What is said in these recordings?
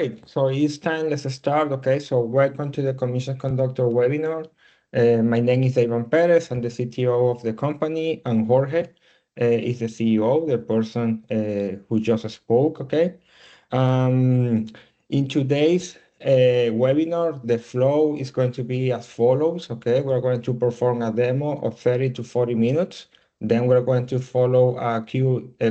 great. So it's time, let's start. Okay, so welcome to the Commissions Conductor webinar. My name is Ivan Perez. I'm the CTO of the company, and Jorge is the CEO, the person who just spoke. Okay. In today's webinar, the flow is going to be as follows. Okay, we're going to perform a demo of 30 to 40 minutes. Then we're going to follow a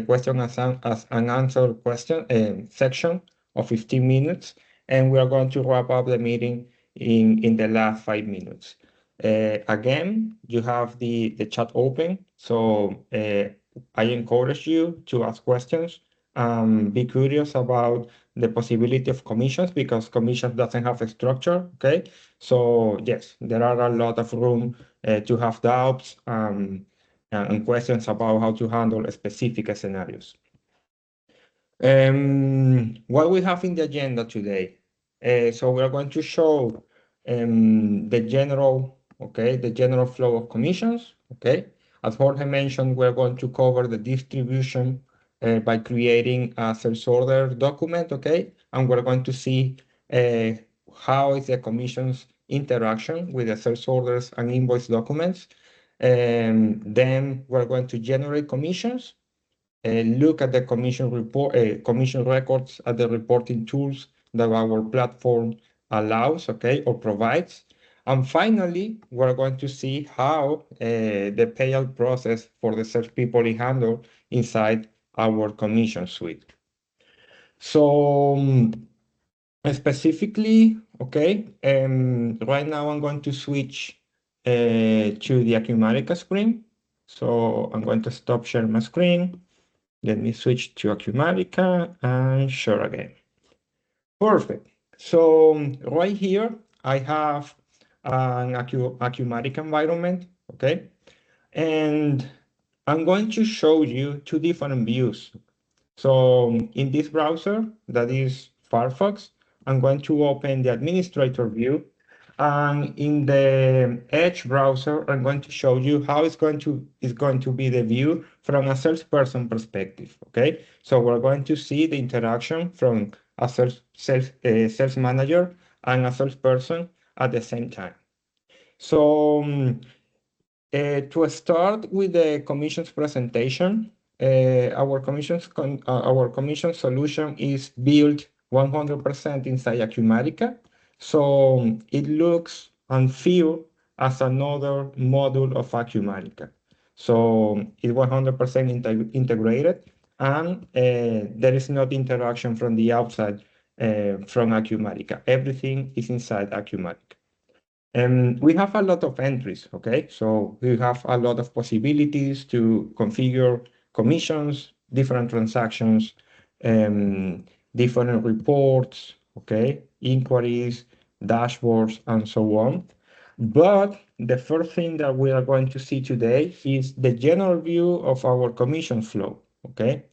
question as an answer question section of 15 minutes, and we are going to wrap up the meeting in the last 5 minutes. Again, you have the chat open, so I encourage you to ask questions. Be curious about the possibility of commissions because commissions doesn't have a structure, okay? So yes, there are a lot of room to have doubts and questions about how to handle specific scenarios. What we have in the agenda today. So we are going to show the general flow of commissions, okay? As Jorge mentioned, we're going to cover the distribution by creating a sales order document, okay? And we're going to see how is the commissions interaction with the sales orders and invoice documents. Then we're going to generate commissions, look at the commission records at the reporting tools that our platform allows, okay, or provides. And finally, we're going to see how the payout process for the salespeople is handled inside our commission suite. So specifically, okay, right now I'm going to switch to the Acumatica screen. So I'm going to stop sharing my screen. Let me switch to Acumatica and share again. Perfect. So right here, I have an Acumatica environment, okay? And I'm going to show you two different views. So in this browser, that is Firefox, I'm going to open the administrator view. And in the Edge browser, I'm going to show you how it's going to be the view from a salesperson perspective. Okay, so we're going to see the interaction from a sales manager and a salesperson at the same time. So to start with the commissions presentation, our commission solution is built 100% inside Acumatica. So it looks and feels as another module of Acumatica. So it's 100% integrated, and there is no interaction from the outside from Acumatica. Everything is inside Acumatica. And we have a lot of entries, okay? So we have a lot of possibilities to configure commissions, different transactions, different reports, okay? Inquiries, dashboards, and so on. But the first thing that we are going to see today is the general view of our commission flow, okay?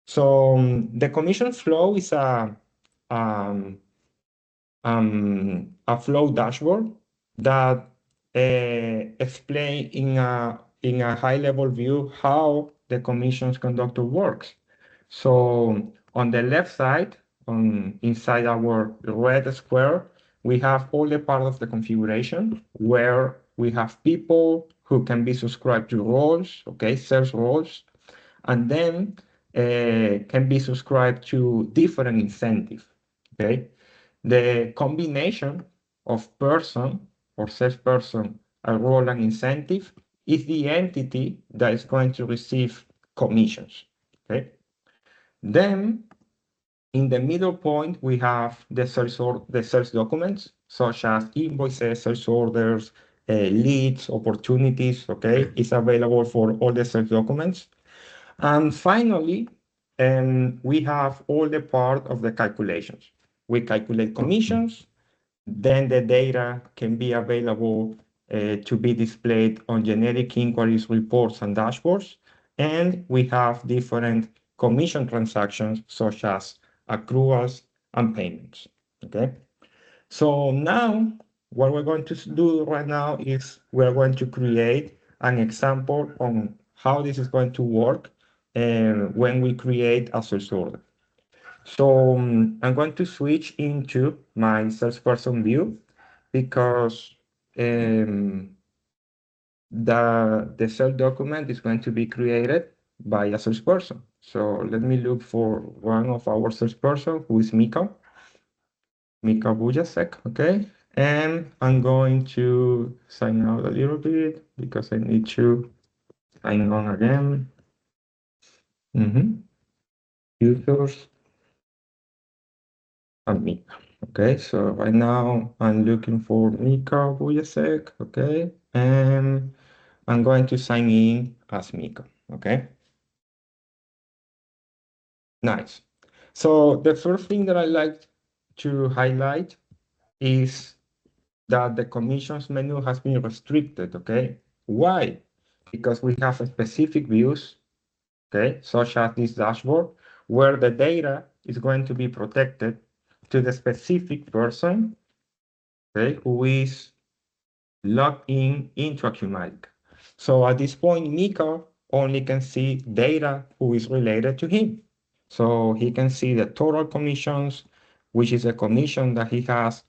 So the commission flow is a flow dashboard that explain in a high level view how the commissions conductor works. So on the left side, inside our red square, we have all the part of the configuration where we have people who can be subscribed to roles, okay, sales roles, and then can be subscribed to different incentives, okay. The combination of person or salesperson, a role and incentive is the entity that is going to receive commissions, okay? Then in the middle point, we have the sales documents, such as invoices, sales orders, leads, opportunities, okay? It's available for all the sales documents. And finally, we have all the part of the calculations. We calculate commissions, then the data can be available to be displayed on generic inquiries, reports, and dashboards. And we have different commission transactions, such as accruals and payments, okay? So now, what we're going to do right now is we're going to create an example on how this is going to work when we create a sales order. So I'm going to switch into my salesperson view because the sales document is going to be created by a salesperson. So let me look for one of our salesperson who is Mika Bujasek, okay? And I'm going to sign out a little bit because I need to sign on again. Users and Mika. Okay, so right now I'm looking for Mika Bujasek, okay? And I'm going to sign in as Mika, okay? Nice. So the first thing that I like to highlight is that the commissions menu has been restricted, okay? Why? Because we have specific views, okay, such as this dashboard, where the data is going to be protected to the specific person, okay, who is logged in into Acumatica. So at this point, Mika only can see data who is related to him. So he can see the total commissions, which is a commission that he has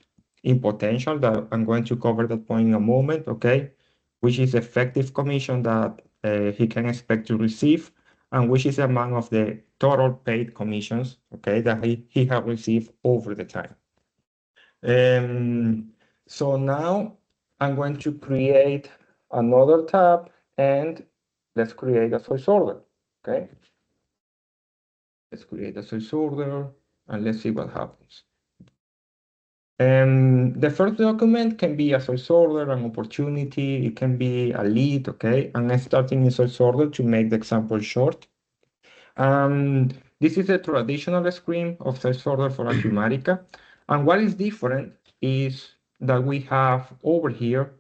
in potential that I'm going to cover that point in a moment, okay? Which is effective commission that he can expect to receive, and which is amount of the total paid commissions, okay, that he have received over the time. So now I'm going to create another tab and let's create a source order, okay? Let's create a source order and let's see what happens. The first document can be a source order, an opportunity, it can be a lead, okay? And I'm starting in source order to make the example short. This is a traditional screen of source order for Acumatica. And what is different is that we have over here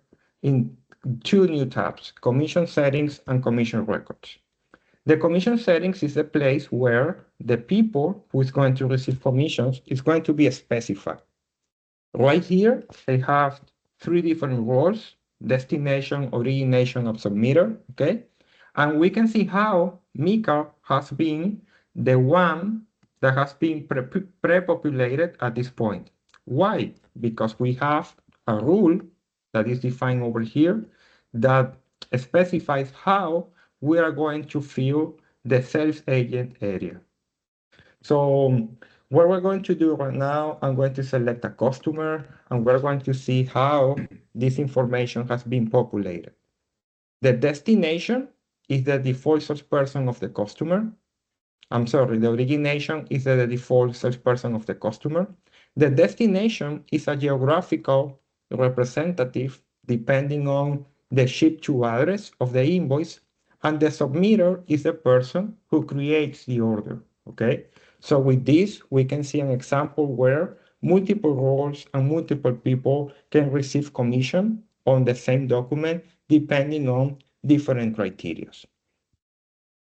in two new tabs, commission settings and commission records. The commission settings is a place where the people who is going to receive commissions is going to be specified. Right here, I have three different roles, destination, origination, of submitter, okay? And we can see how Mika has been the one that has been pre-populated at this point. Why? Because we have a rule that is defined over here that specifies how we are going to fill the sales agent area. So what we're going to do right now, I'm going to select a customer and we're going to see how this information has been populated. The destination is the default salesperson of the customer. I'm sorry, the origination is the default salesperson of the customer. The destination is a geographical representative depending on the ship to address of the invoice, and the submitter is the person who creates the order, okay? So with this, we can see an example where multiple roles and multiple people can receive commission on the same document depending on different criteria.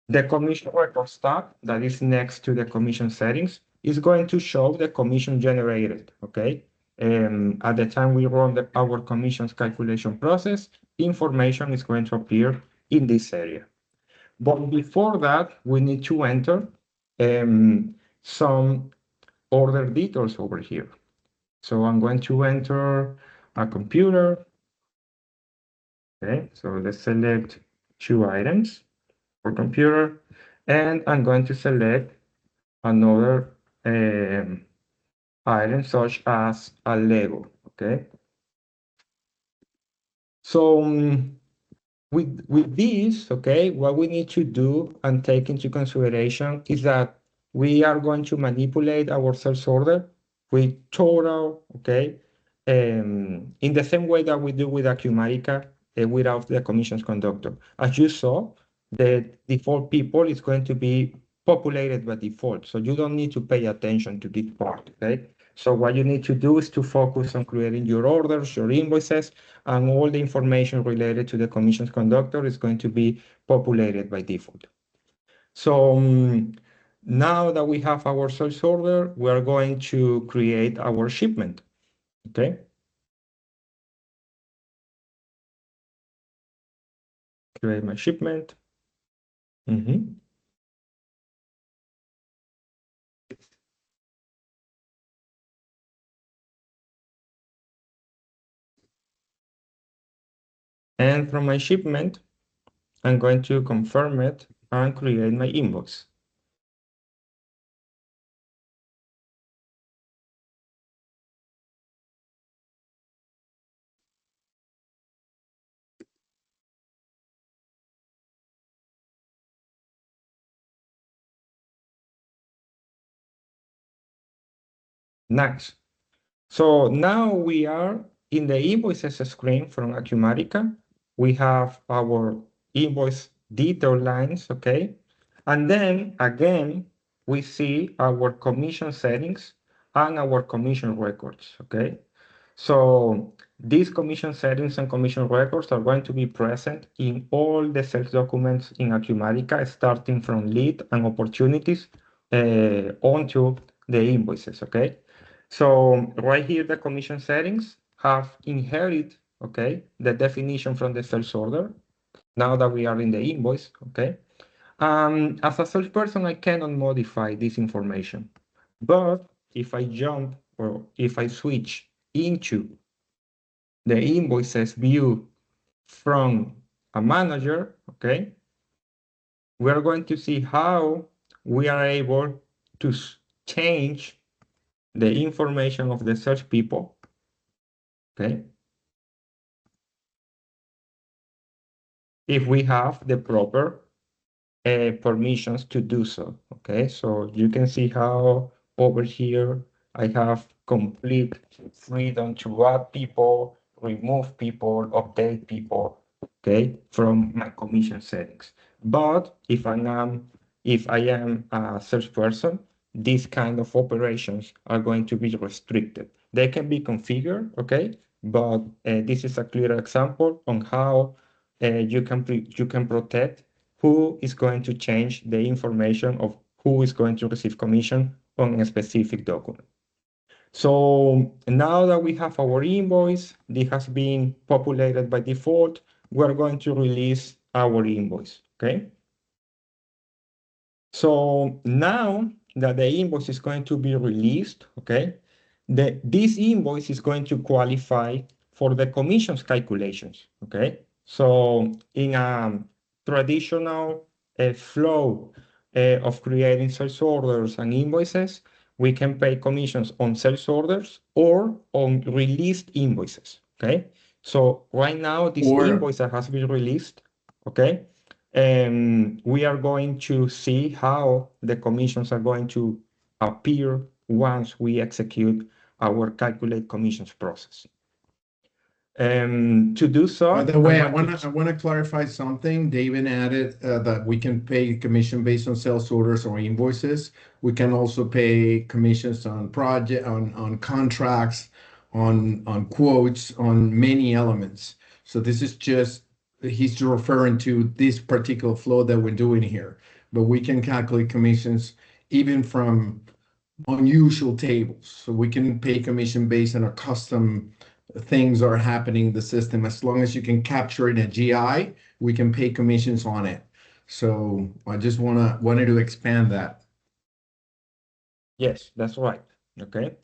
The commission records tab that is next to the commission settings is going to show the commission generated, okay? At the time we run our commissions calculation process, information is going to appear in this area. But before that, we need to enter some order details over here. So I'm going to enter a computer. Okay, so let's select two items for computer, and I'm going to select another item such as a Lego, okay? So with this, okay, what we need to do and take into consideration is that we are going to manipulate our sales order with total, okay, in the same way that we do with Acumatica without the commissions conductor. As you saw, the default people is going to be populated by default, so you don't need to pay attention to this part, okay? So what you need to do is to focus on creating your orders, your invoices, and all the information related to the commissions conductor is going to be populated by default. So now that we have our sales order, we are going to create our shipment, okay? Create my shipment. And from my shipment, I'm going to confirm it and create my invoice. Nice. So now we are in the invoices screen from Acumatica. We have our invoice detail lines, okay? And then again, we see our commission settings and our commission records, okay? So these commission settings and commission records are going to be present in all the sales documents in Acumatica, starting from lead and opportunities onto the invoices, okay? So right here, the commission settings have inherited, okay, the definition from the sales order. Now that we are in the invoice, okay? As a salesperson, I cannot modify this information. But if I jump or if I switch into the invoices view from a manager, okay, we are going to see how we are able to change the information of the search people, okay, if we have the proper permissions to do so, okay? So you can see how over here I have complete freedom to add people, remove people, update people, okay, from my commission settings. But if I am a search person, these kind of operations are going to be restricted. They can be configured, okay, but this is a clear example on how you can protect who is going to change the information of who is going to receive commission on a specific document. So now that we have our invoice, this has been populated by default, we're going to release our invoice, okay? So now that the invoice is going to be released, okay, this invoice is going to qualify for the commissions calculations, okay? So in a traditional flow of creating sales orders and invoices, we can pay commissions on sales orders or on released invoices, okay? So right now, this invoice that has been released, okay, we are going to see how the commissions are going to appear once we execute our calculate commissions process. To do so, By the way, I want to clarify something. David added that we can pay commission based on sales orders or invoices. We can also pay commissions on on contracts, on quotes, on many elements. So this is just he's referring to this particular flow that we're doing here. But we can calculate commissions even from unusual tables. So we can pay commission based on a custom things are happening in the system. As long as you can capture it in a GI, we can pay commissions on it. So I just wanted to expand that. Yes, that's right. Okay.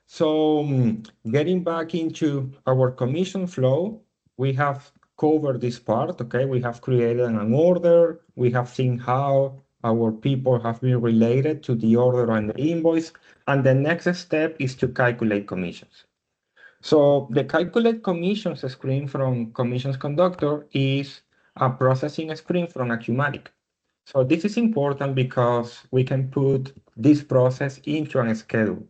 So getting back into our commission flow, we have covered this part, okay? We have created an order. We have seen how our people have been related to the order and the invoice. And the next step is to calculate commissions. So the calculate commissions screen from Commissions Conductor is a processing screen from Acumatica. So this is important because we can put this process into a schedule.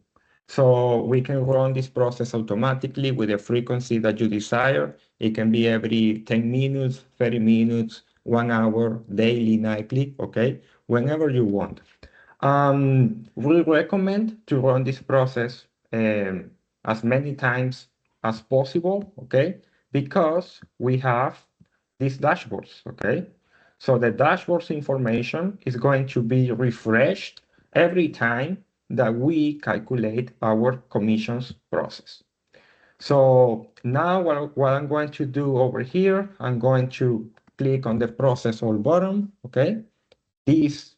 So we can run this process automatically with the frequency that you desire. It can be every 10 minutes, 30 minutes, 1 hour, daily, nightly, okay? Whenever you want. We recommend to run this process as many times as possible, okay? Because we have these dashboards, okay? So the dashboards information is going to be refreshed every time that we calculate our commissions process. So now what I'm going to do over here, I'm going to click on the process all button, okay? These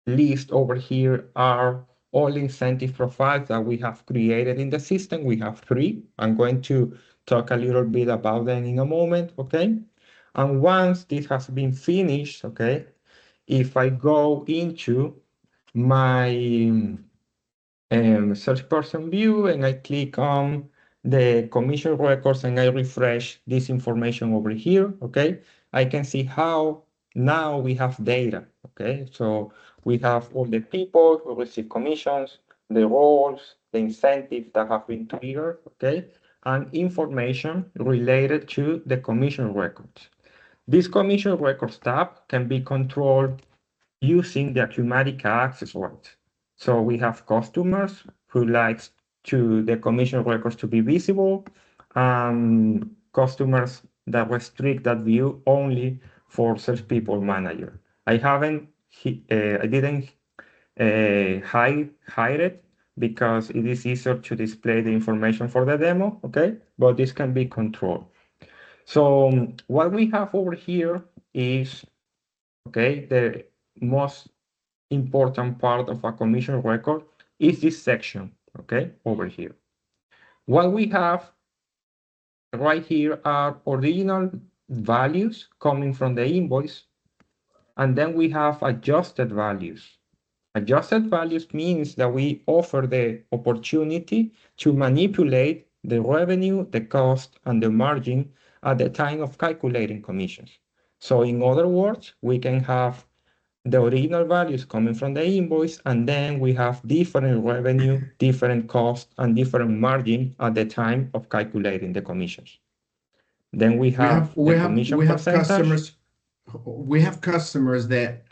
list over here are all incentive profiles that we have created in the system. We have 3. I'm going to talk a little bit about them in a moment, okay? And once this has been finished, okay, if I go into my search person view and I click on the commission records and I refresh this information over here, okay, I can see how now we have data, okay? So we have all the people who receive commissions, the roles, the incentives that have been triggered, okay, and information related to the commission records. This commission records tab can be controlled using the Acumatica access rights. So we have customers who likes to the commission records to be visible, customers that restrict that view only for Search People Manager. I didn't hide it because it is easier to display the information for the demo, okay? But this can be controlled. So what we have over here is, okay, the most important part of a commission record is this section, okay, over here. What we have right here are original values coming from the invoice, and then we have adjusted values. Adjusted values means that we offer the opportunity to manipulate the revenue, the cost, and the margin at the time of calculating commissions. So in other words, we can have the original values coming from the invoice, and then we have different revenue, different cost, and different margin at the time of calculating the commissions. Then we have the commission percentage. We have customers that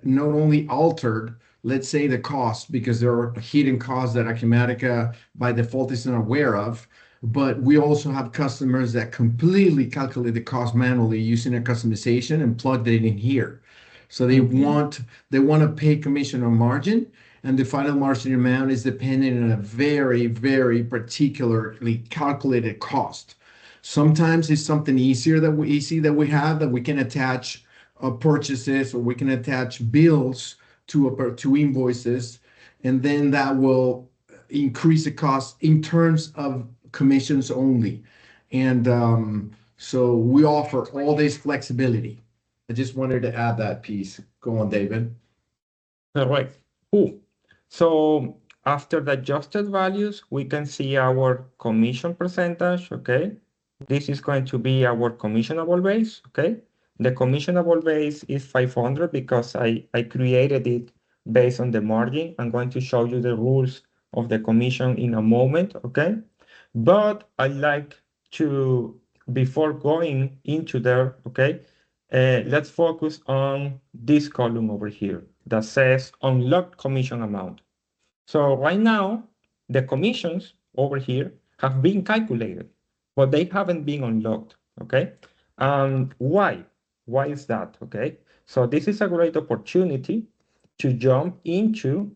not only altered, let's say, the cost because there are hidden costs that Acumatica by default isn't aware of, but we also have customers that completely calculate the cost manually using a customization and plugged it in here. So they want to pay commission on margin, and the final margin amount is dependent on a very, very particularly calculated cost. Sometimes it's something easier that we have that we can attach purchases, or we can attach bills to invoices, and then that will increase the cost in terms of commissions only. And so we offer all this flexibility. I just wanted to add that piece. Go on, David. Correct. Cool. So after the adjusted values, we can see our commission percentage, okay? This is going to be our commissionable base, okay? The commissionable base is 500 because I created it based on the margin. I'm going to show you the rules of the commission in a moment, okay? But I like to, before going into there, okay, let's focus on this column over here that says unlocked commission amount. So right now, the commissions over here have been calculated, but they haven't been unlocked, okay? Why? Why is that, okay? So this is a great opportunity to jump into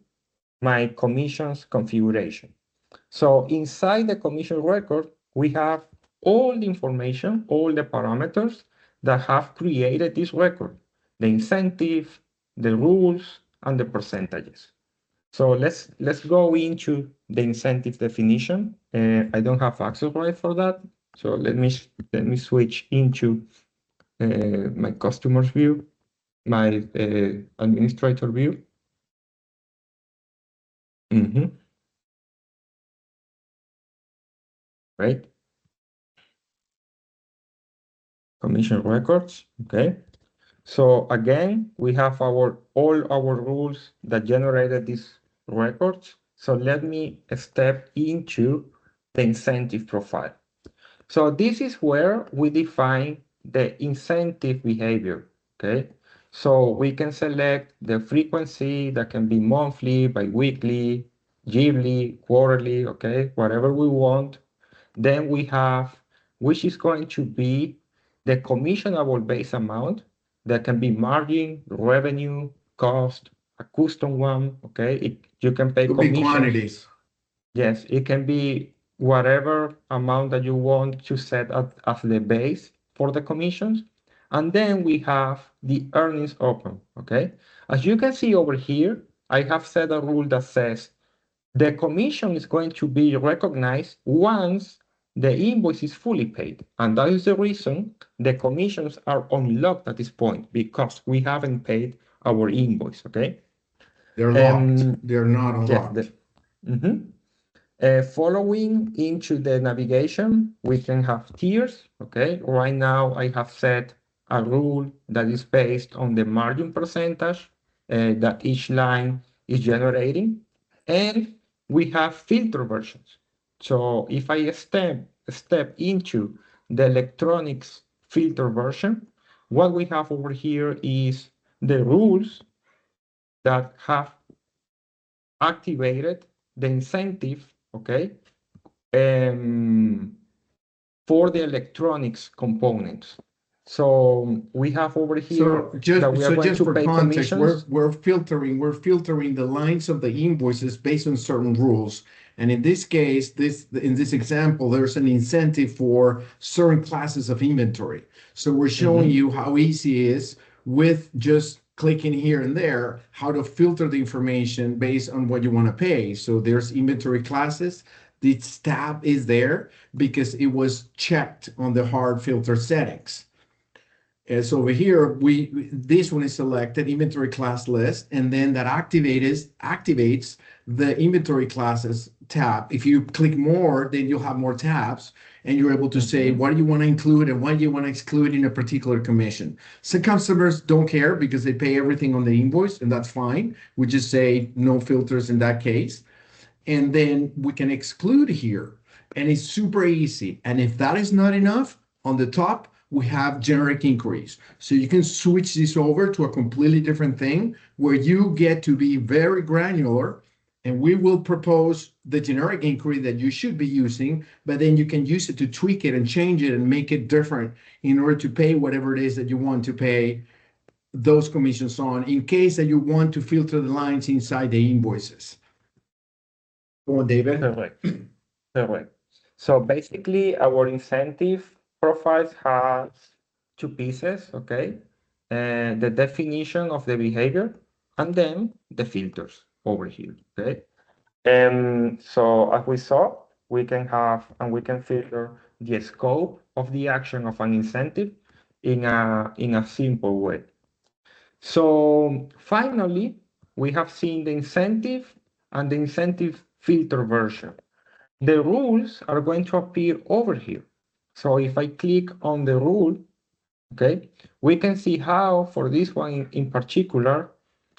my commissions configuration. So inside the commission record, we have all the information, all the parameters that have created this record, the incentive, the rules, and the percentages. So let's go into the incentive definition. I don't have access right for that. So let me switch into my customers view, my administrator view. Right. Commission records. Okay. So again, we have all our rules that generated these records. So let me step into the incentive profile. So this is where we define the incentive behavior, okay? So we can select the frequency that can be monthly, bi-weekly, yearly, quarterly, okay? Whatever we want. Then we have, which is going to be the commissionable base amount that can be margin, revenue, cost, a custom one, okay? You can pay Could be commissions. quantities. Yes, it can be whatever amount that you want to set as the base for the commissions. And then we have the earnings open, okay? As you can see over here, I have set a rule that says the commission is going to be recognized once the invoice is fully paid. And that is the reason the commissions are unlocked at this point, because we haven't paid our invoice, okay? They're locked. They're not Yes. unlocked. Following into the navigation, we can have tiers, okay? Right now, I have set a rule that is based on the margin percentage that each line is generating. And we have filter versions. So if I step into the electronics filter version, what we have over here is the rules that have activated the incentive, okay, for the electronics components. So we have over here that we are going just to for pay context, commissions. we're filtering the lines of the invoices based on certain rules. And in this case, in this example, there's an incentive for certain classes of inventory. So we're showing you how easy it is with just clicking here and there, how to filter the information based on what you want to pay. So there's inventory classes. This tab is there because it was checked on the hard filter settings. So over here, this one is selected, inventory class list, and then that activates the inventory classes tab. If you click more, then you'll have more tabs, and you're able to say what do you want to include and what do you want to exclude in a particular commission. Some customers don't care because they pay everything on the invoice, and that's fine. We just say no filters in that case. And then we can exclude here, and it's super easy. And if that is not enough, on the top, we have generic inquiries. So you can switch this over to a completely different thing where you get to be very granular, and we will propose the generic inquiry that you should be using, but then you can use it to tweak it and change it and make it different in order to pay whatever it is that you want to pay those commissions on, in case that you want to filter the lines inside the invoices. Go on, David. Correct. So basically, our incentive profiles has two pieces, okay? The definition of the behavior and then the filters over here, okay? So as we saw, we can have and we can filter the scope of the action of an incentive in a simple way. So finally, we have seen the incentive and the incentive filter version. The rules are going to appear over here. So if I click on the rule, okay, we can see how for this one in particular,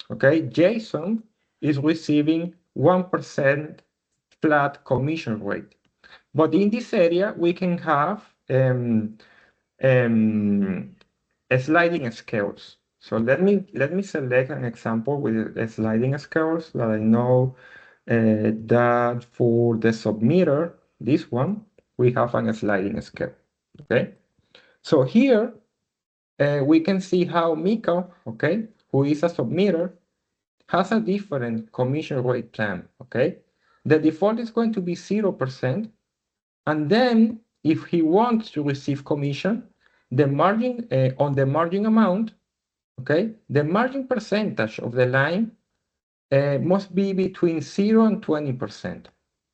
okay, Jason is receiving 1% flat commission rate. But in this area, we can have sliding scales. So let me select an example with sliding scales that I know that for the submitter, this one, we have a sliding scale, okay? So here, we can see how Miko, okay, who is a submitter, has a different commission rate plan, okay? The default is going to be 0%, and then if he wants to receive commission, the margin on the margin amount, okay, the margin percentage of the line must be between 0 and 20%.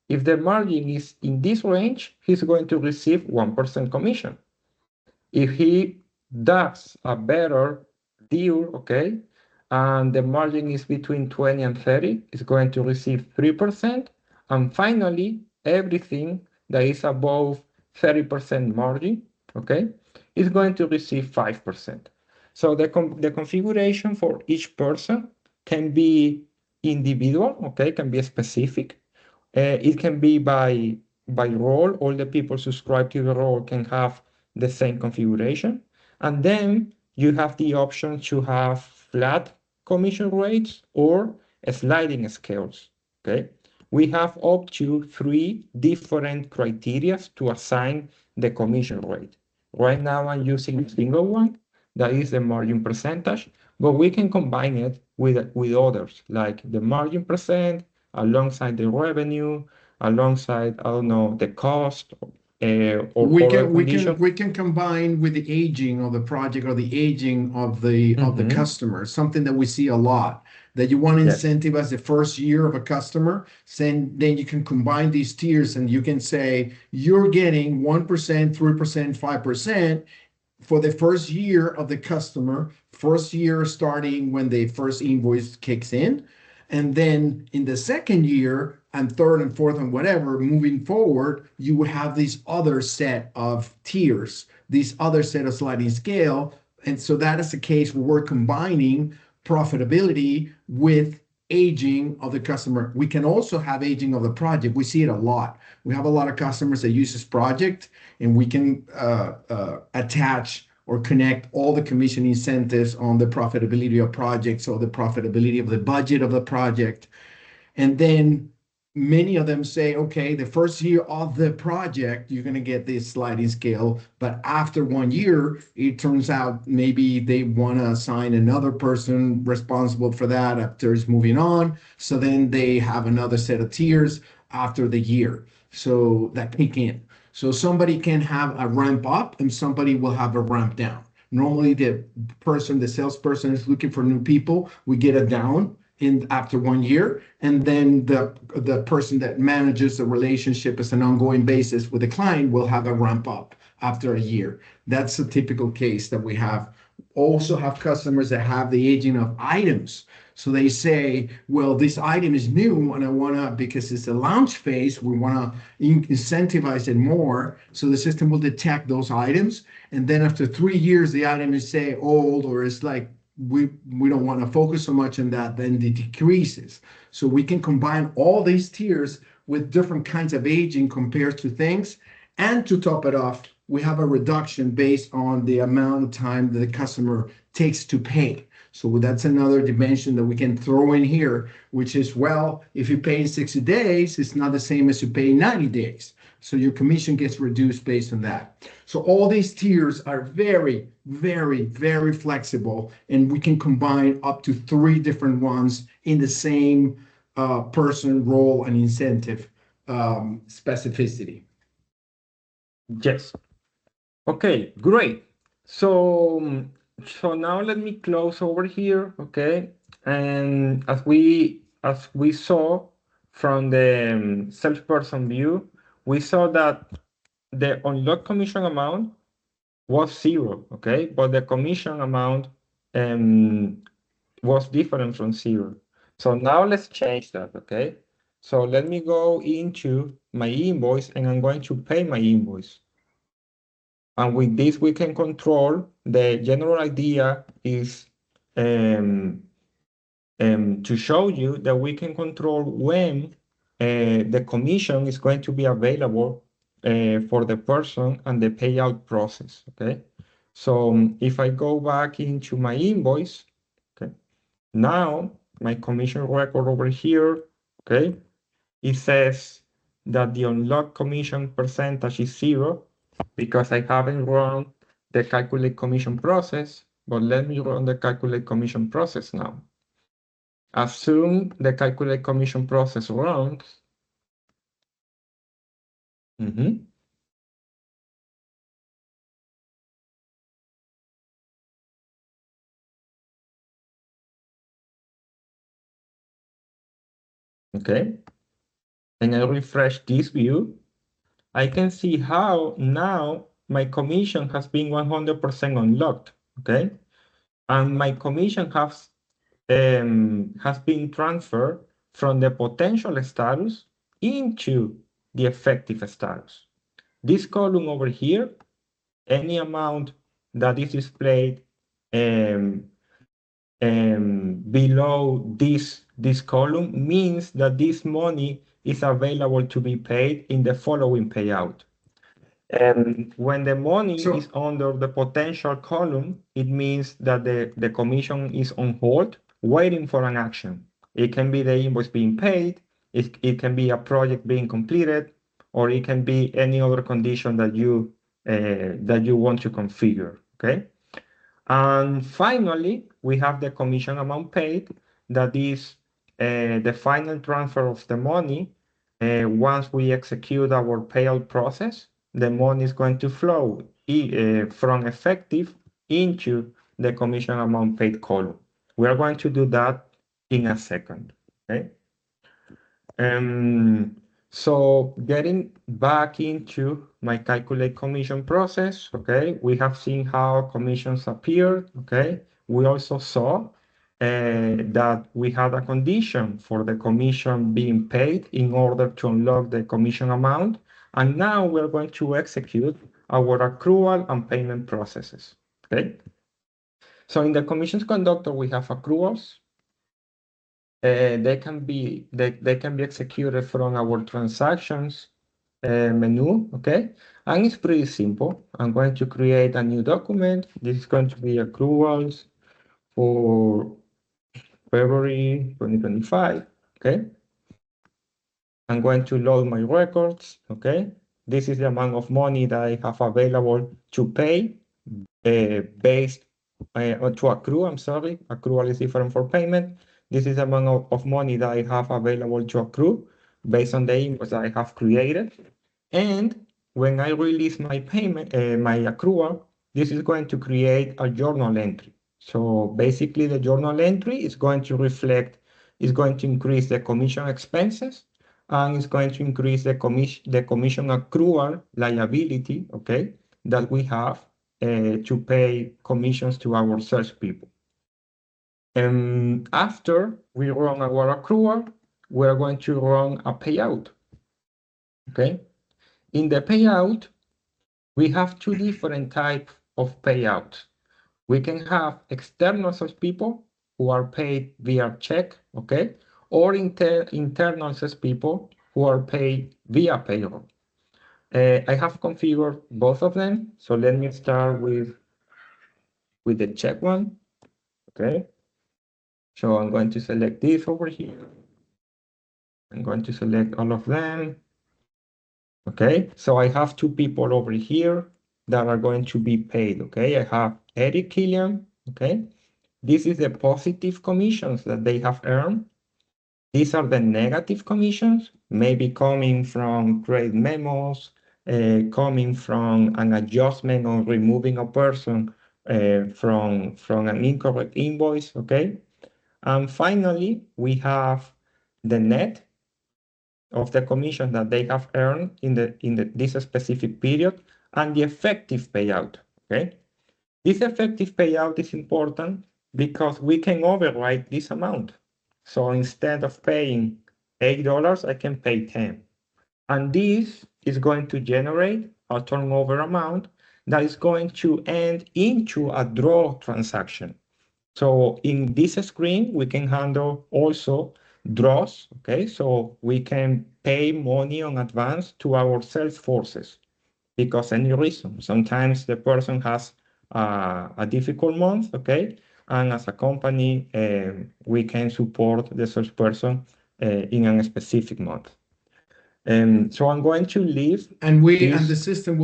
If the margin is in this range, he's going to receive 1% commission. If he does a better deal, okay, and the margin is between 20 and 30, he's going to receive 3%. And finally, everything that is above 30% margin, okay, is going to receive 5%. So the configuration for each person can be individual, okay, can be specific. It can be by role. All the people subscribed to the role can have the same configuration. And then you have the option to have flat commission rates or sliding scales, okay? We have up to 3 different criteria to assign the commission rate. Right now I'm using a single one, that is the margin percentage, but we can combine it with others, like the margin percent, alongside the revenue, alongside, I don't know, the cost, or other conditions. We can combine with the aging of the project or the aging of the customer, something that we see a lot. that you want to Yes. incentivize the first year of a customer. Then you can combine these tiers and you can say you're getting 1%, 3%, 5% for the first year of the customer, first year starting when the first invoice kicks in. And then in the second year and third and fourth and whatever, moving forward, you would have this other set of tiers, this other set of sliding scale. And so that is the case where we're combining profitability with aging of the customer. We can also have aging of the project. We see it a lot. We have a lot of customers that use this project, and we can attach or connect all the commission incentives on the profitability of projects or the profitability of the budget of the project. And then many of them say, okay, the first year of the project, you're going to get this sliding scale. But after 1 year, it turns out maybe they want to assign another person responsible for that after it's moving on. So then they have another set of tiers after the year. So that kick in. So somebody can have a ramp up and somebody will have a ramp down. Normally the salesperson is looking for new people. We get a down in after 1 year, and then the person that manages the relationship as an ongoing basis with the client will have a ramp up after a year. That's a typical case that we have. Also have customers that have the aging of items. So they say, well, this item is new and I want to, because it's a launch phase, we want to incentivize it more. So the system will detect those items. And then after 3 years, the item is say old, or it's like, we don't want to focus so much on that, then it decreases. So we can combine all these tiers with different kinds of aging compared to things. And to top it off, we have a reduction based on the amount of time that the customer takes to pay. So that's another dimension that we can throw in here, which is, well, if you pay in 60 days, it's not the same as you pay in 90 days. So your commission gets reduced based on that. So all these tiers are very, very, very flexible, and we can combine up to 3 different ones in the same person, role, and incentive specificity. Yes. Okay, great. So now let me close over here, okay? And as we saw from the salesperson view, we saw that the unlocked commission amount was 0, okay? But the commission amount was different from 0. So now let's change that, okay? So let me go into my invoice and I'm going to pay my invoice. And with this, we can control. The general idea is to show you that we can control when the commission is going to be available for the person and the payout process, okay? So if I go back into my invoice, okay, now my commission record over here, okay, it says that the unlocked commission percentage is 0 because I haven't run the calculate commission process, but let me run the calculate commission process now. As soon the calculate commission process runs, okay, and I refresh this view, I can see how now my commission has been 100% unlocked, okay? And my commission has been transferred from the potential status into the effective status. This column over here, any amount that is displayed below this column means that this money is available to be paid in the following payout. And when the money is under the potential column, it means that the commission is on hold, waiting for an action. It can be the invoice being paid, it can be a project being completed, or it can be any other condition that you want to configure, okay? And finally, we have the commission amount paid, that is the final transfer of the money. Once we execute our payout process, the money is going to flow from effective into the commission amount paid column. We are going to do that in a second, okay? So getting back into my calculate commission process, okay, we have seen how commissions appeared, okay? We also saw that we had a condition for the commission being paid in order to unlock the commission amount. And now we're going to execute our accrual and payment processes, okay? So in the commissions conductor, we have accruals. They can be executed from our transactions menu, okay? And it's pretty simple. I'm going to create a new document. This is going to be accruals for February 2025, okay? I'm going to load my records, okay? This is the amount of money that I have available to pay based to accrue, I'm sorry. Accrual is different for payment. This is the amount of money that I have available to accrue based on the invoice that I have created. And when I release my payment, my accrual, this is going to create a journal entry. So basically the journal entry is going to reflect, is going to increase the commission expenses and it's going to increase the commission accrual liability, okay, that we have to pay commissions to our salespeople. After we run our accrual, we're going to run a payout, okay? In the payout, we have two different types of payouts. We can have external salespeople who are paid via check, okay? Or internal salespeople who are paid via payroll. I have configured both of them. So let me start with the check one, okay? So I'm going to select this over here. I'm going to select all of them. Okay, so I have two people over here that are going to be paid. Okay, I have Eric Killian. Okay, this is the positive commissions that they have earned. These are the negative commissions, maybe coming from trade memos, coming from an adjustment or removing a person from an incorrect invoice. Okay, and finally we have the net of the commission that they have earned in this specific period and the effective payout, okay? This effective payout is important because we can override this amount. So instead of paying $8, I can pay 10. And this is going to generate a turnover amount that is going to end into a draw transaction. So in this screen, we can handle also draws, okay? So we can pay money on advance to our sales forces because any reason. Sometimes the person has a difficult month, okay? And as a company, we can support the salesperson in a specific month. So I'm going to leave. And the system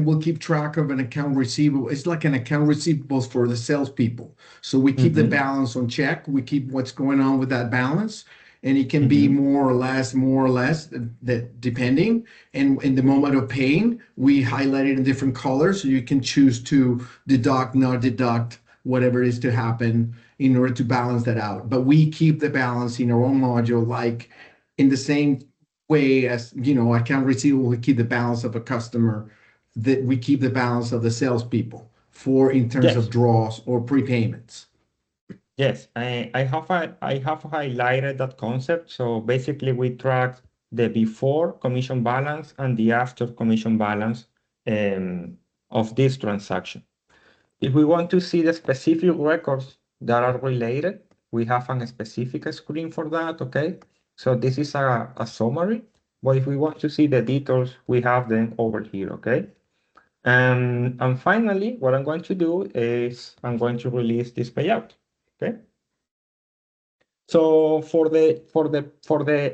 will keep track of an account receivable. It's like an account receivables for the salespeople. So we keep the balance on check. We keep what's going on with that balance, and it can be more or less, that depending. And in the moment of paying, we highlight it in different colors, so you can choose to deduct, not deduct, whatever is to happen in order to balance that out. But we keep the balance in our own module, like in the same way as, account receivable, we keep the balance of a customer, that we keep the balance of the salespeople in terms of draws or prepayments. Yes, I have highlighted that concept. So basically, we track the before commission balance and the after commission balance of this transaction. If we want to see the specific records that are related, we have a specific screen for that, okay? So this is a summary, but if we want to see the details, we have them over here, okay? And finally, what I'm going to do is I'm going to release this payout, okay? So for the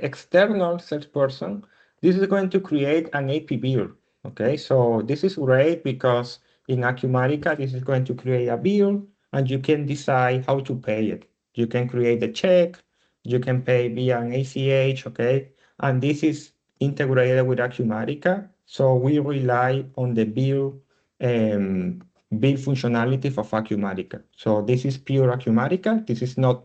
external salesperson, this is going to create an AP bill, okay? So this is great because in Acumatica, this is going to create a bill and you can decide how to pay it. You can create a check, you can pay via an ACH, okay? And this is integrated with Acumatica. So we rely on the bill functionality of Acumatica. So this is pure Acumatica. This is not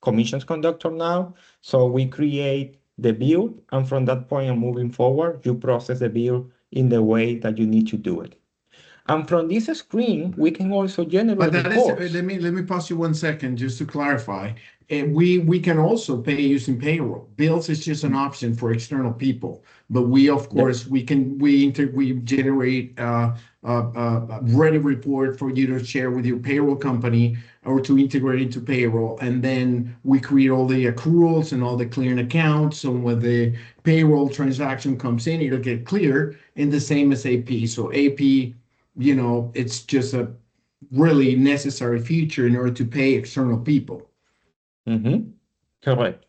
Commissions Conductor now. So we create the bill, and from that point and moving forward, you process the bill in the way that you need to do it. And from this screen, we can also generate But that is, reports. let me pause you 1 second just to clarify. We can also pay using payroll. Bills is just an option for external people, but we of course we generate a ready report for you to share with your payroll company or to integrate into payroll, and then we create all the accruals and all the clearing accounts. So when the payroll transaction comes in, it'll get clear in the same as AP. So AP, it's just a really necessary feature in order to pay external people. Correct.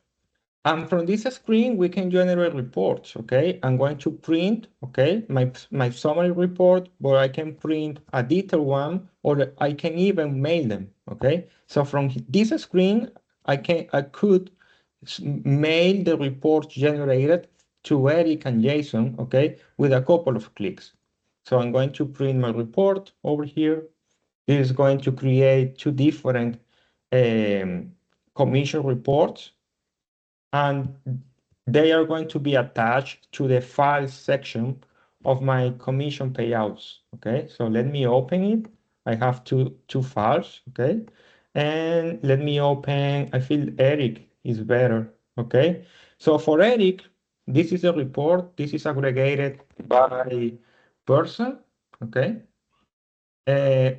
And from this screen, we can generate reports, okay? I'm going to print, okay, my summary report, but I can print a detailed one, or I can even mail them, okay? So from this screen, I could mail the report generated to Eric and Jason, okay, with a couple of clicks. So I'm going to print my report over here. This is going to create two different commission reports, and they are going to be attached to the files section of my commission payouts. Okay, so let me open it. I have two files. Okay, and let me open. I feel Eric is better. Okay, so for Eric, this is a report. This is aggregated by person. Okay.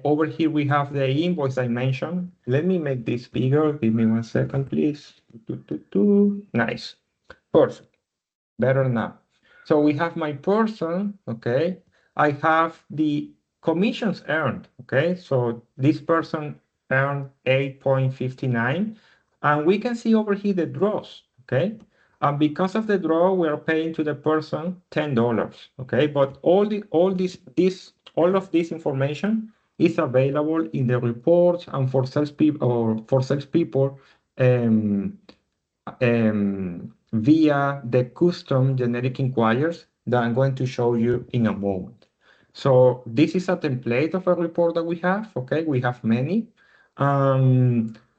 Over here we have the invoice dimension. Let me make this bigger. Give me 1 second, please. Nice. Perfect. Better now. So we have my person, okay? I have the commissions earned, okay? So this person earned 8.59, and we can see over here the draws, okay? And because of the draw, we are paying to the person $10, okay? But all of this information is available in the reports and for salespeople via the custom generic inquiries that I'm going to show you in a moment. So this is a template of a report that we have, okay? We have many.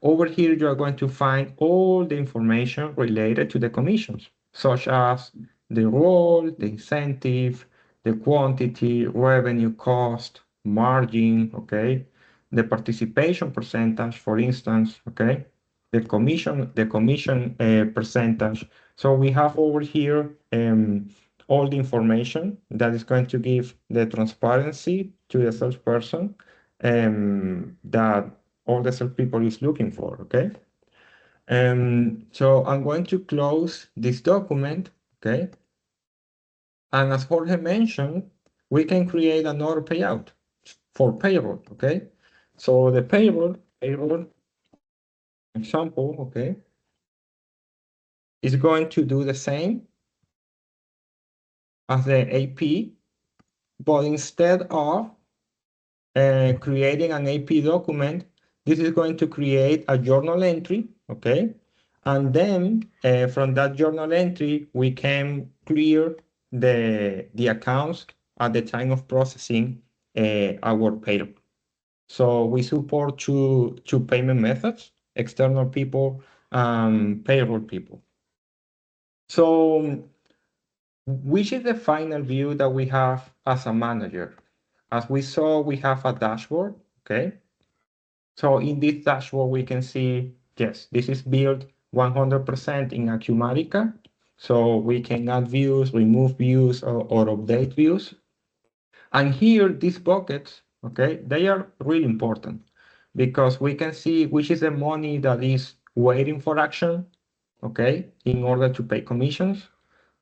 Over here, you are going to find all the information related to the commissions, such as the role, the incentive, the quantity, revenue, cost, margin, okay? The participation percentage, for instance, okay? The commission percentage. So we have over here all the information that is going to give the transparency to the salesperson that all the salespeople is looking for, okay? So I'm going to close this document, okay? And as Jorge mentioned, we can create another payout for payroll, okay? So the payroll example, okay, is going to do the same as the AP, but instead of creating an AP document, this is going to create a journal entry, okay? And then from that journal entry, we can clear the accounts at the time of processing our payroll. So we support two payment methods, external people, payroll people. So which is the final view that we have as a manager? As we saw, we have a dashboard, okay? So in this dashboard, we can see, yes, this is built 100% in Acumatica. So we can add views, remove views, or update views. And here, these buckets, okay, they are really important because we can see which is the money that is waiting for action, okay, in order to pay commissions.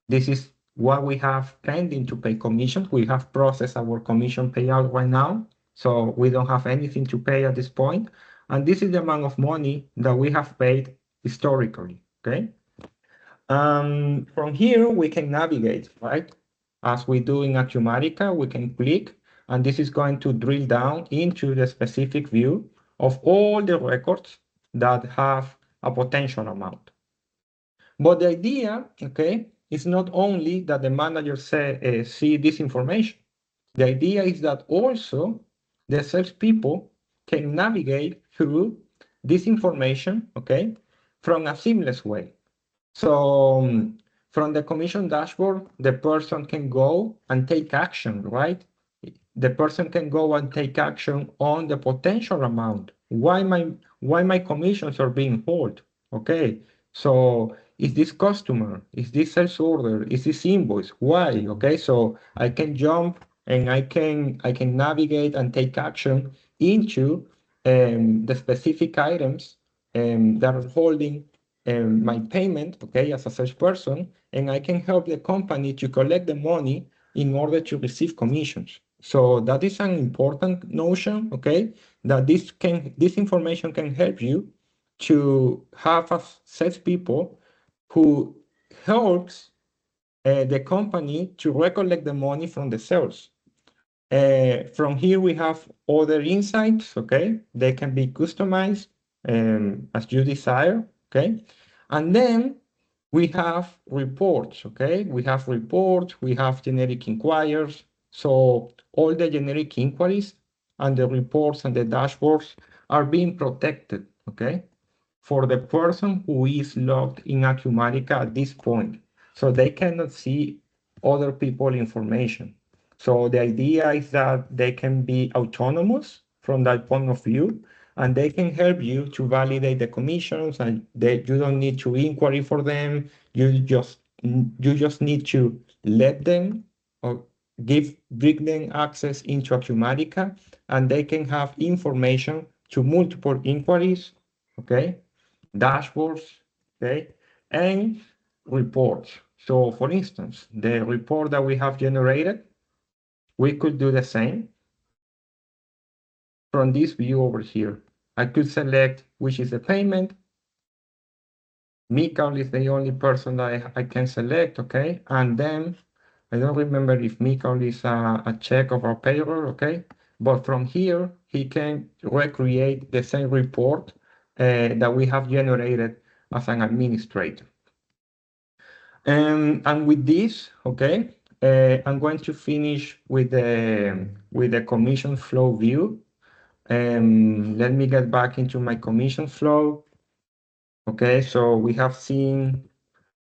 This is what we have pending to pay commissions. We have processed our commission payout right now, so we don't have anything to pay at this point. And this is the amount of money that we have paid historically, okay? From here, we can navigate, right? As we do in Acumatica, we can click, and this is going to drill down into the specific view of all the records that have a potential amount. But the idea, okay, is not only that the manager see this information. The idea is that also the salespeople can navigate through this information, okay, from a seamless way. So from the commission dashboard, the person can go and take action, right? The person can go and take action on the potential amount. Why my commissions are being held? Okay, so is this customer? Is this sales order? Is this invoice? Why? Okay, so I can jump and I can navigate and take action into the specific items that are holding my payment, okay, as a salesperson, and I can help the company to collect the money in order to receive commissions. So that is an important notion, okay, that this information can help you to have a salespeople who helps the company to recollect the money from the sales. From here, we have other insights, okay? They can be customized as you desire, okay? And then we have reports, okay? We have reports, we have generic inquiries. So all the generic inquiries and the reports and the dashboards are being protected, okay? For the person who is logged in Acumatica at this point. So they cannot see other people information. So the idea is that they can be autonomous from that point of view, and they can help you to validate the commissions, and you don't need to inquiry for them. You just need to let them or bring them access into Acumatica, and they can have information to multiple inquiries, okay, dashboards, okay, and reports. So for instance, the report that we have generated, we could do the same from this view over here. I could select which is the payment. Mikael is the only person that I can select, okay? And then I don't remember if Mikael is a check of our payroll, okay? But from here, he can recreate the same report that we have generated as an administrator. And with this, okay, I'm going to finish with the commission flow view. Let me get back into my commission flow. Okay, so we have seen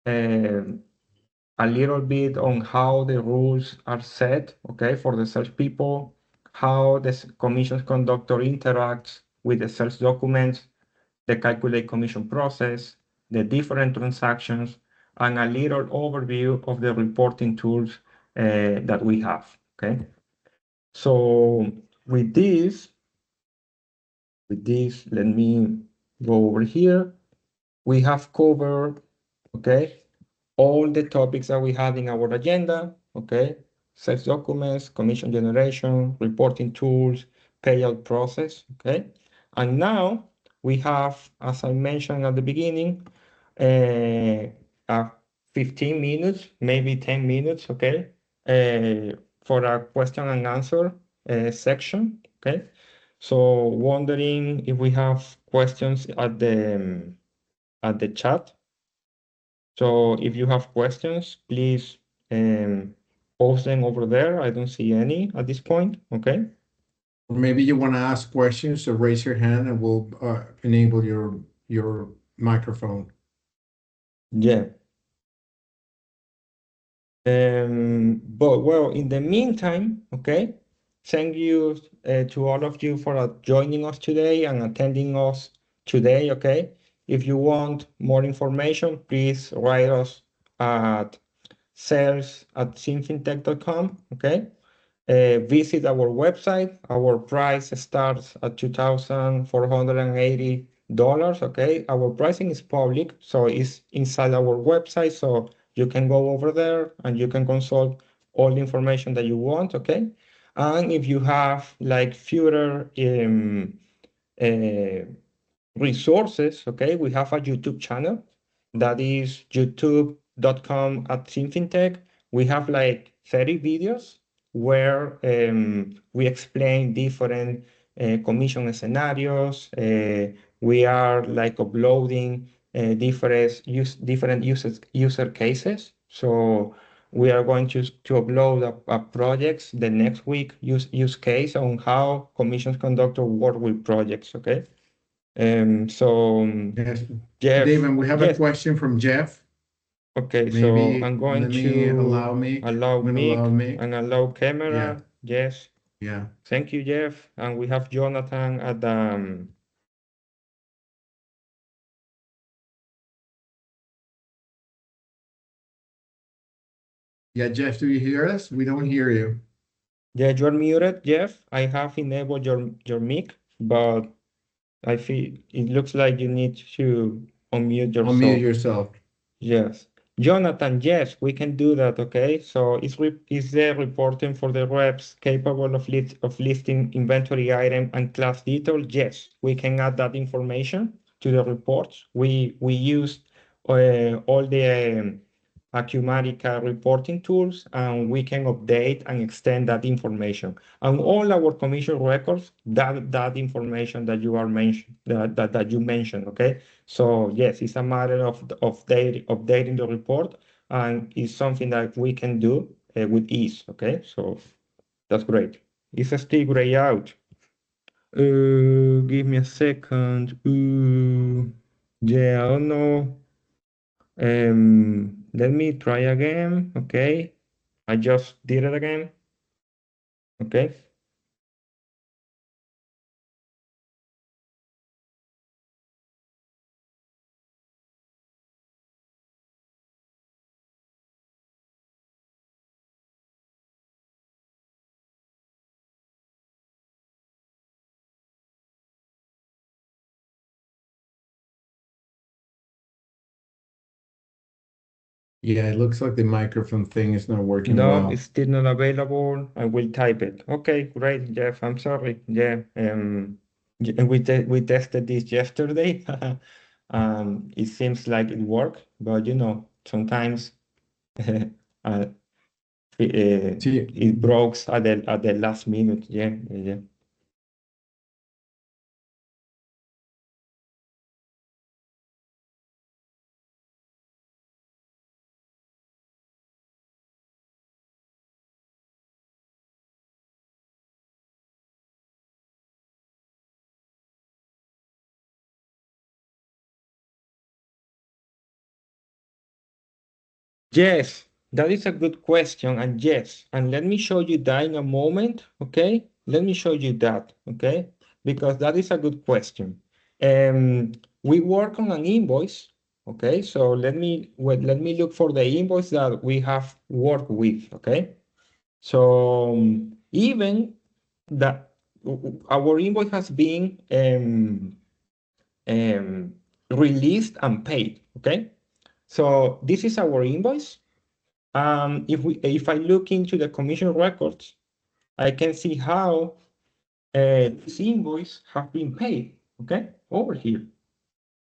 a little bit on how the rules are set, okay, for the salespeople, how the commissions conductor interacts with the sales documents, the calculate commission process, the different transactions, and a little overview of the reporting tools that we have, okay? So with this, let me go over here. We have covered, okay, all the topics that we had in our agenda, okay? Sales documents, commission generation, reporting tools, payout process, okay? And now we have, as I mentioned at the beginning, uh, 15 minutes, maybe 10 minutes, okay? For a question and answer section, okay? So wondering if we have questions at the chat. So if you have questions, please post them over there. I don't see any at this point, okay? Or maybe you want to ask questions, so raise your hand and we'll enable your microphone. Yeah. But well, in the meantime, okay, thank you to all of you for joining us today and attending us today, okay? If you want more information, please write us at sales@symfintech.com, okay? Visit our website. Our price starts at $2,480, okay? Our pricing is public, so it's inside our website, so you can go over there and you can consult all the information that you want, okay? And if you have like further resources, okay, we have a YouTube channel that is youtube.com/SymFinTech. We have like 30 videos where we explain different commission scenarios. We are like uploading different user cases. So we are going to upload a projects the next week use case on how commissions conductor work with projects, okay? Yes. Jeff, David, we have a yes, question from Jeff. okay, so Maybe I'm going let me to Mick. allow I'm gonna mic allow Mick. and allow Yeah, camera. Yes, yeah. thank you, Jeff. And we have Jonathan at Yeah, Jeff, do you hear us? We don't hear you. yeah, you're muted, Jeff. I have enabled your mic, but I feel it looks like you need to unmute Unmute yourself. yourself. Yes. Jonathan, yes, we can do that, okay? So is the reporting for the reps capable of listing inventory item and class detail? Yes, we can add that information to the reports. We use all the Acumatica reporting tools, and we can update and extend that information. And all our commission records, that information that you are mentioned that you mentioned, okay? So yes, it's a matter of updating the report, and it's something that we can do with ease. Okay, so that's great. It's still gray out. Give me a second. Yeah, I don't know. Let me try again. Okay, I just did it again. Okay. Yeah, it looks like the microphone thing is not working No, it's well. still not available. I will type it. Okay, great, Jeff. I'm sorry. Yeah, we tested this yesterday. It seems like it worked, but sometimes uh, See, it broke at the last minute. Yeah, yeah. Yes, that is a good question. And yes, and let me show you that in a moment. Okay, let me show you that. Okay, because that is a good question. We work on an invoice. Okay, so let me look for the invoice that we have worked with. Okay, so even that our invoice has been um, released and paid. Okay, so this is our invoice. If I look into the commission records, I can see how this invoice have been paid. Okay, over here.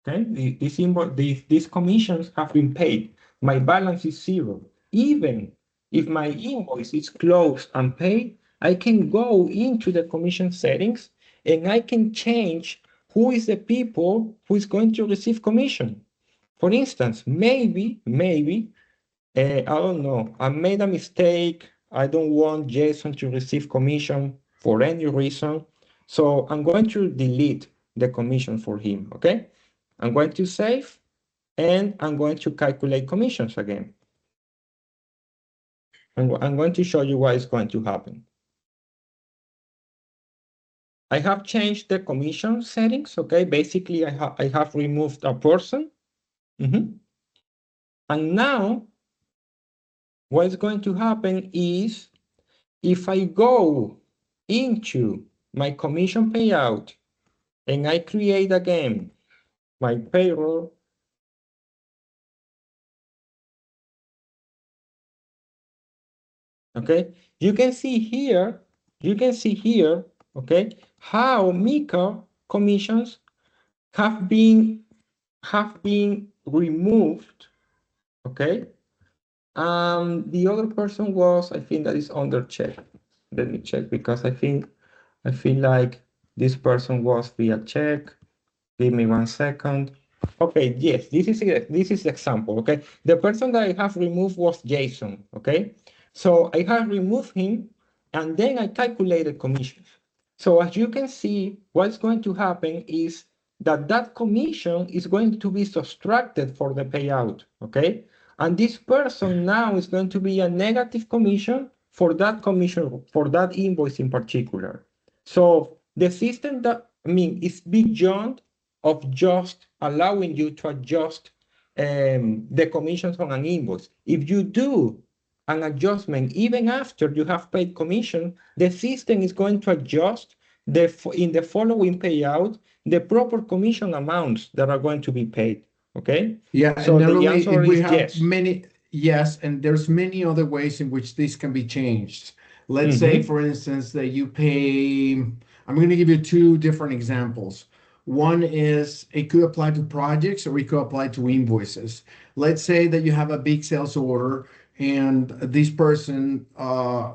Okay, this invoice, these commissions have been paid. My balance is zero. Even if my invoice is closed and paid, I can go into the commission settings and I can change who is the people who is going to receive commission. For instance, maybe I don't know. I made a mistake. I don't want Jason to receive commission for any reason. So I'm going to delete the commission for him. Okay. I'm going to save and I'm going to calculate commissions again. I'm going to show you what is going to happen. I have changed the commission settings. Okay. Basically, I have removed a person. And now what is going to happen is if I go into my commission payout and I create again my payroll, okay, you can see here, okay, how Mika commissions have been removed, okay. The other person was, I think that is under check. Let me check because I feel like this person was via check. Give me 1 second. Okay, yes, this is the example, okay? The person that I have removed was Jason, okay? So I have removed him and then I calculated commissions. So as you can see, what's going to happen is that commission is going to be subtracted for the payout, okay? And this person now is going to be a negative commission, for that invoice in particular. So the system is beyond of just allowing you to adjust the commissions on an invoice. If you do an adjustment even after you have paid commission, the system is going to adjust in the following payout the proper commission amounts that are going to be paid. Okay. Yeah, So and not the only answer we is have yes. many, yes, and there's many other ways in which this can be changed. Let's say, Mm-hmm. for instance, that you pay, I'm going to give you two different examples. One is it could apply to projects or it could apply to invoices. Let's say that you have a big sales order and this person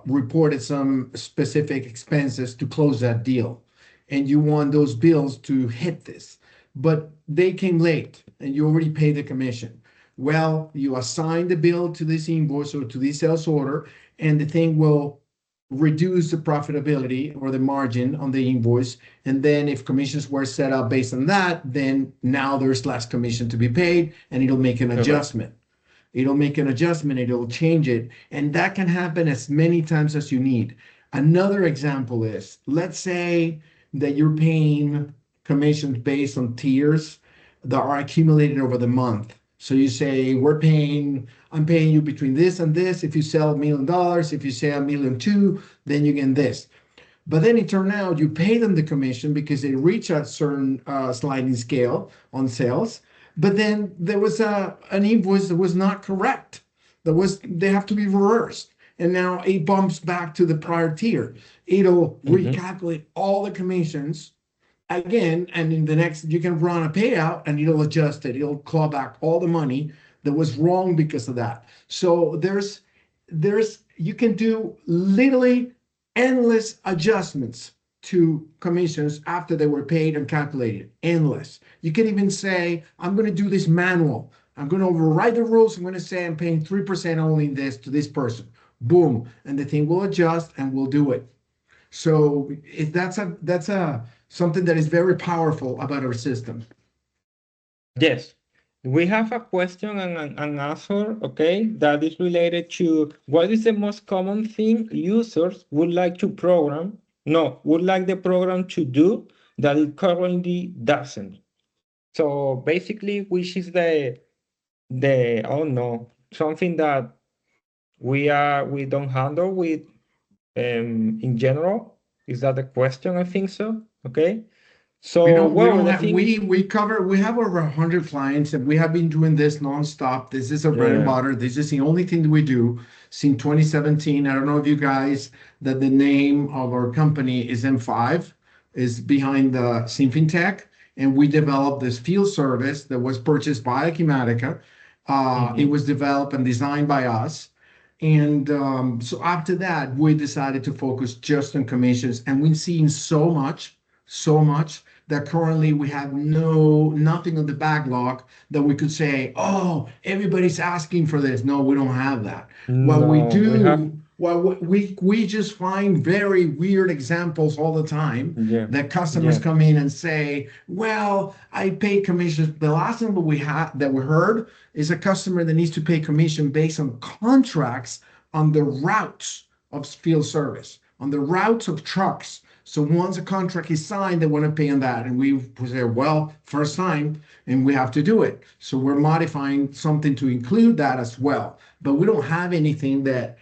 reported some specific expenses to close that deal, and you want those bills to hit this, but they came late and you already paid the commission. Well, you assign the bill to this invoice or to this sales order, and the thing will reduce the profitability or the margin on the invoice. And then if commissions were set up based on that, then now there's less commission to be paid and it'll make an Correct. adjustment. It'll make an adjustment, it'll change it. And that can happen as many times as you need. Another example is, let's say that you're paying commissions based on tiers that are accumulated over the month. So you say, I'm paying you between this and this. If you sell $1 million, if you sell 1.2 million, then you get this. But then it turned out you pay them the commission because they reach a certain sliding scale on sales. But then there was an invoice that was not correct. They have to be reversed. And now it bumps back to the prior tier. It'll recalculate all the commissions again, and in the next, you can run a payout and it'll adjust it. It'll claw back all the money that was wrong because of that. So you can do literally endless adjustments to commissions after they were paid and calculated. Endless. You can even say, I'm going to do this manual. I'm going to override the rules. I'm going to say I'm paying 3% only in this to this person. Boom. And the thing will adjust and we'll do it. So that's something that is very powerful about our system. Yes. We have a question and an answer, okay, that is related to what is the most common thing users would like to program, no, would like the program to do that it currently doesn't. So basically, which is oh no, something that we don't handle with in general. Is that the question? I think so. Okay. We So, don't we well, don't the have thing is, we have over 100 clients and we have been doing this nonstop. This is our bread and yeah. butter. This is the only thing that we do since 2017. I don't know if you guys that the name of our company is M5, is behind the SymFinTek, and we developed this field service that was purchased by Acumatica. It was developed and designed by us. And so after that, we decided to focus just on commissions, and we've seen so much that currently we have nothing on the backlog that we could say, oh, everybody's asking for this. No, we don't have that. What we No, we have, do, well, we just find very weird examples all the time yeah, that customers yeah. come in and say, well, I pay commissions. The last thing that we heard is a customer that needs to pay commission based on contracts on the routes of field service, on the routes of trucks. So once a contract is signed, they want to pay on that. And we say, well, first time, and we have to do it. So we're modifying something to include that as well. But we don't have anything that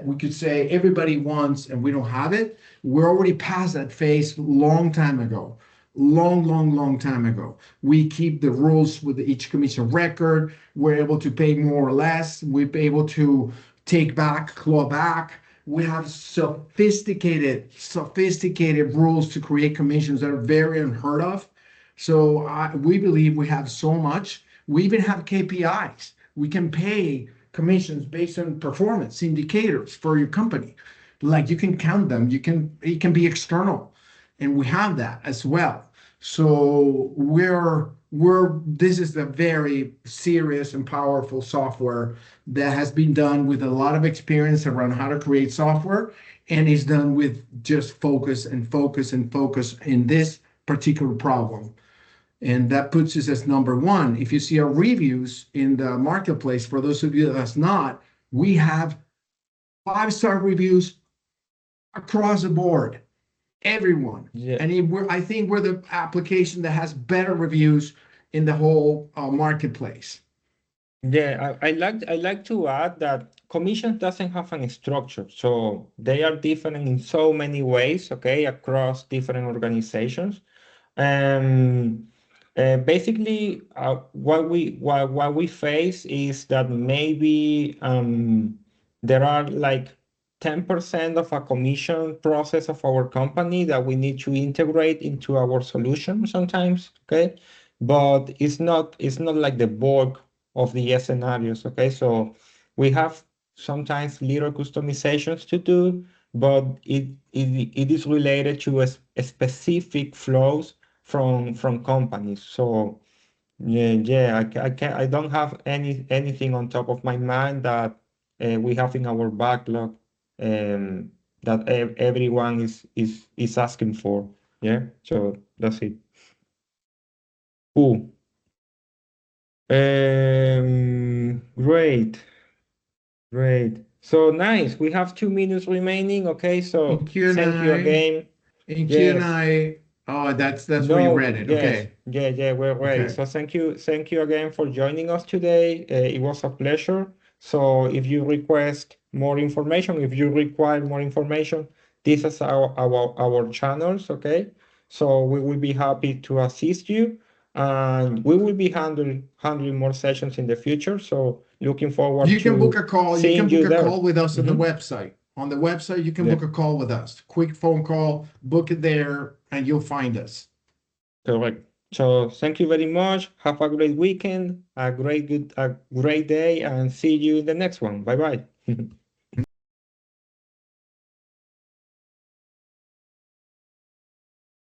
we could say everybody wants and we don't have it. We're already past that phase long time ago. Long time ago. We keep the rules with each commission record. We're able to pay more or less. We're able to take back, claw back. We have sophisticated rules to create commissions that are very unheard of. So we believe we have so much. We even have KPIs. We can pay commissions based on performance indicators for your company. Like you can count them. It can be external, and we have that as well. So this is a very serious and powerful software that has been done with a lot of experience around how to create software, and is done with just focus in this particular problem. And that puts us as number one. If you see our reviews in the marketplace, for those of you that's not, we have 5-star reviews across the board, everyone. Yeah. And I think we're the application that has better reviews in the whole marketplace. Yeah, I like to add that commissions doesn't have any structure, so they are different in so many ways, okay, across different organizations. Um, Basically, what we face is that maybe there are like 10% of a commission process of our company that we need to integrate into our solution sometimes, okay? But it's not like the bulk of the scenarios, okay? So we have sometimes little customizations to do, but it is related to a specific flows from companies. So yeah, I don't have anything on top of my mind that we have in our backlog that everyone is asking for. Yeah, so that's it. Cool. Great, great. So nice. We have 2 minutes remaining. Okay, In so Q and thank you I, again. in Q and Yes. I, oh, that's where you read No, it. yes, Okay, yeah, we're ready. okay. So thank you again for joining us today. It was a pleasure. So if you request more information, if you require more information, this is our channels, okay? So we will be happy to assist you, and we will be handling more sessions in the future. So looking forward You can book to a call. You seeing can book you a there. call with us on the Mhm. website. On the website, you can Yeah, book a call with us. Quick phone call, book it there, and you'll find us. correct. So thank you very much. Have a great weekend, a great day, and see you in the next one. Bye bye.